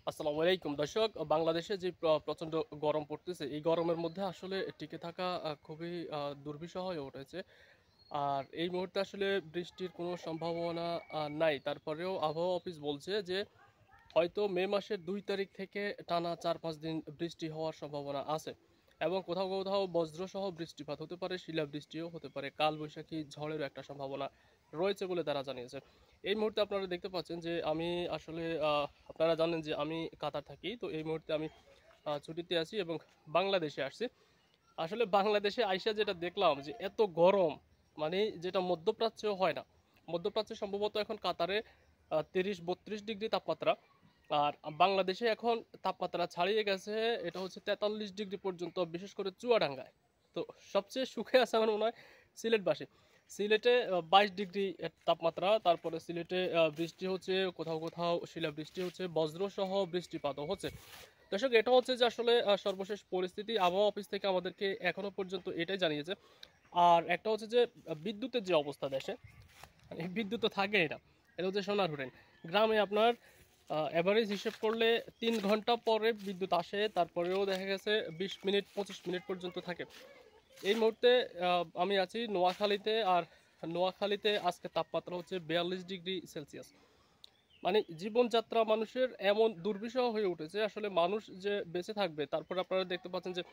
আসসালামু আলাইকুম দর্শক, বাংলাদেশে যে প্রচণ্ড গরম পড়তেছে, এই গরমের মধ্যে আসলে টিকে থাকা খুবই দুর্বিষহ হয়ে উঠেছে। আর এই মুহূর্তে আসলে বৃষ্টির কোনো সম্ভাবনা নাই। তারপরেও আবহাওয়া অফিস বলছে যে হয়তো মে মাসের ২ তারিখ থেকে টানা ৪-৫ দিন বৃষ্টি হওয়ার সম্ভাবনা আছে। এবং কোথাও কোথাও বজ্রসহ বৃষ্টিপাত হতে পারে, শিলাবৃষ্টিও হতে পারে, কালবৈশাখী ঝড়েরও একটা সম্ভাবনা রয়েছে বলে তারা জানিয়েছে। এই মুহূর্তে আপনারা দেখতে পাচ্ছেন যে আমি আসলে আপনারা জানেন যে আমি কাতার থাকি। তো এই মুহূর্তে আমি ছুটিতে আছি এবং বাংলাদেশে আসছি। আসলে বাংলাদেশে আইসা যেটা দেখলাম যে এত গরম, মানে যেটা মধ্যপ্রাচ্যেও হয় না। মধ্যপ্রাচ্যে সম্ভবত এখন কাতারে ৩০-৩২ ডিগ্রি তাপমাত্রা। আর বাংলাদেশে এখন তাপমাত্রা ছাড়িয়ে গেছে, এটা হচ্ছে ৪৩ ডিগ্রি পর্যন্ত, বিশেষ করে চুয়াডাঙ্গায়। তো সবচেয়ে সুখে আছে আমার মনে হয় সিলেটবাসী। সিলেটে ২২ ডিগ্রি তাপমাত্রা। তারপরে সিলেটে বৃষ্টি হচ্ছে, কোথাও কোথাও শিলাবৃষ্টি হচ্ছে, বজ্রসহ বৃষ্টিপাতও হচ্ছে। দর্শক, এটা হচ্ছে যে আসলে সর্বশেষ পরিস্থিতি। আবহাওয়া অফিস থেকে আমাদেরকে এখনো পর্যন্ত এটাই জানিয়েছে। আর একটা হচ্ছে যে বিদ্যুতের যে অবস্থা দেশে, মানে বিদ্যুৎ তো থাকেই না। এটা হচ্ছে সোনার হরিণ। গ্রামে আপনার অ্যাভারেজ হিসেব করলে ৩ ঘন্টা পরে বিদ্যুৎ আসে, তারপরেও দেখা গেছে ২০ মিনিট ২৫ মিনিট পর্যন্ত থাকে। এই মুহূর্তে আমি আছি নোয়াখালীতে। আর নোয়াখালীতে আজকে তাপমাত্রা হচ্ছে ৪২ ডিগ্রি সেলসিয়াস। মানে জীবনযাত্রা মানুষের এমন দুর্বিষহ হয়ে উঠেছে, আসলে মানুষ যে বেঁচে থাকবে। তারপরে আপনারা দেখতে পাচ্ছেন যে